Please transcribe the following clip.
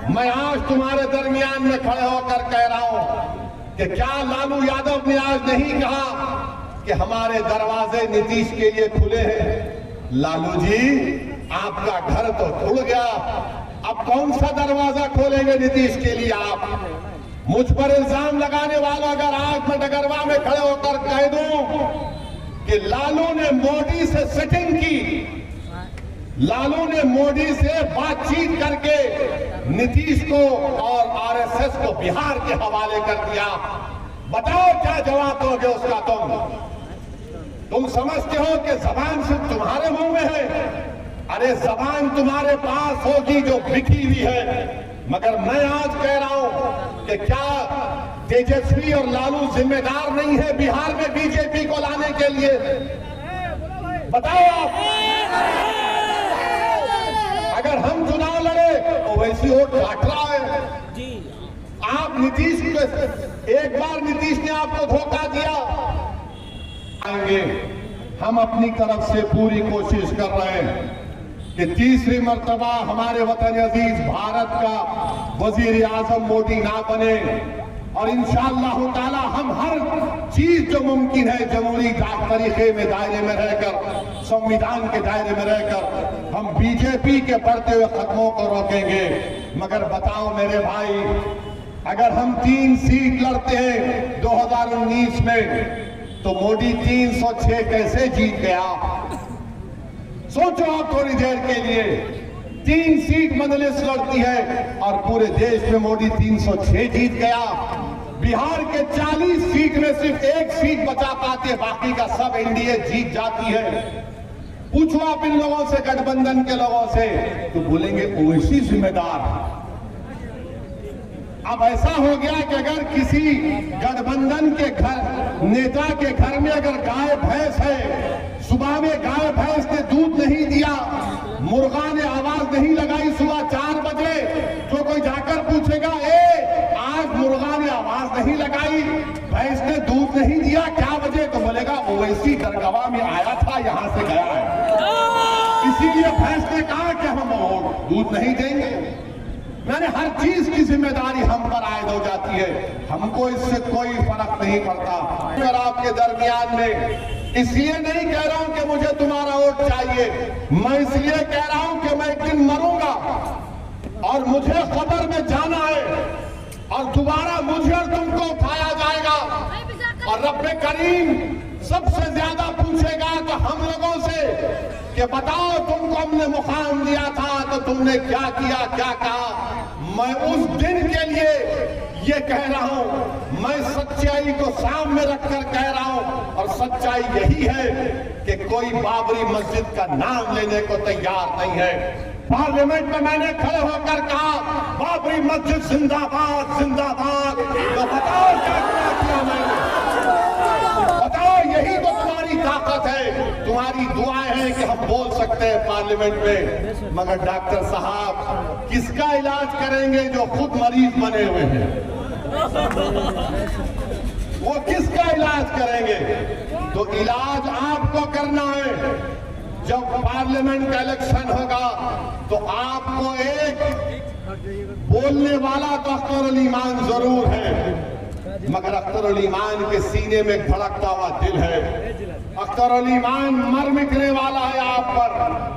मैं आज तुम्हारे दरमियान में खड़े होकर कह रहा हूं कि क्या लालू यादव ने आज नहीं कहा कि हमारे दरवाजे नीतीश के लिए खुले हैं? लालू जी, आपका घर तो खुल गया, अब कौन सा दरवाजा खोलेंगे नीतीश के लिए आप? मुझ पर इल्जाम लगाने वाला अगर आज मैं डगरवा में खड़े होकर कह दूं कि लालू ने मोदी से सेटिंग की, लालू ने मोदी से बातचीत करके नीतीश को और आरएसएस को बिहार के हवाले कर दिया, बताओ क्या जवाब दोगे उसका? तुम समझते हो कि जबान सिर्फ तुम्हारे मुंह में है? अरे जबान तुम्हारे पास होगी जो बिखी हुई है। मगर मैं आज कह रहा हूं कि क्या तेजस्वी और लालू जिम्मेदार नहीं है बिहार में बीजेपी को लाने के लिए? बताओ आप। अगर हम चुनाव लड़े तो वैसी वोट काट रहा है। आप नीतीश को, एक बार नीतीश ने आपको धोखा दिया, आएंगे हम अपनी तरफ से पूरी कोशिश कर रहे हैं कि तीसरी मर्तबा हमारे वतन अजीज भारत का वजीर आजम मोदी ना बने, और इंशाअल्लाह ताला हम हर चीज जो मुमकिन है जमहूरी तरीके में दायरे में रहकर, संविधान के दायरे में रहकर हम बीजेपी के बढ़ते हुए कदमों को रोकेंगे। मगर बताओ मेरे भाई, अगर हम 3 सीट लड़ते हैं 2019 में तो मोदी 306 कैसे जीत गया? सोचो आप थोड़ी देर के लिए। 3 सीट मजलिस लड़ती है और पूरे देश में मोदी 306 जीत गया। बिहार के 40 सीट में सिर्फ 1 सीट बचा पाते, बाकी का सब एनडीए जीत जाती है। पूछो आप इन लोगों से, गठबंधन के लोगों से, तो बोलेंगे ओवैसी जिम्मेदार। अब ऐसा हो गया कि अगर किसी गठबंधन के घर नेता के घर में अगर गाय भैंस है, सुबह में गाय भैंस ने दूध नहीं दिया, मुर्गा ने आवाज नहीं लगाई सुबह 4 बजे, तो कोई जाकर पूछेगा आज मुर्गा ने आवाज नहीं लगाई, भैंस ने दूध नहीं दिया, क्या वजह? तो बोलेगा ओवैसी दरगाह में आया था, यहां से गया है, इसीलिए भैंस ने कहा कि हम दूध नहीं देंगे। मैंने हर चीज की जिम्मेदारी हम पर आयद हो जाती है, हमको इससे कोई फर्क नहीं पड़ता। और आपके दरमियान में इसलिए नहीं कह रहा हूं कि मुझे तुम्हारा वोट चाहिए, मैं इसलिए कह रहा हूं कि मैं एक दिन मरूंगा और मुझे कब्र में जाना है और दोबारा मुझे और तुमको उठाया जाएगा, और रब्बे करीम सबसे ज्यादा पूछेगा तो हम लोगों से कि बताओ तुमको हमने मुकाम दिया था तो तुमने क्या किया, क्या कहा? मैं उस दिन के लिए ये कह रहा हूं, मैं सच्चाई को सामने रखकर कह रहा हूं, और सच्चाई यही है कि कोई बाबरी मस्जिद का नाम लेने को तैयार नहीं है। पार्लियामेंट में मैंने खड़े होकर कहा बाबरी मस्जिद जिंदाबाद जिंदाबाद, तो बताओ क्या किया मैंने? बताओ, यही तो तुम्हारी ताकत है, तुम्हारी दुआएं हैं कि हम बोल सकते हैं पार्लियामेंट में। मगर डॉक्टर साहब किसका इलाज करेंगे जो खुद मरीज बने हुए हैं? वो किसका इलाज करेंगे? तो इलाज आपको करना है। जब पार्लियामेंट का इलेक्शन होगा तो आपको एक बोलने वाला तो अख्तर अली ईमान जरूर है, मगर अख्तर अली ईमान के सीने में धड़कता हुआ दिल है। अख्तर अली ईमान मर मिटने वाला है आप पर।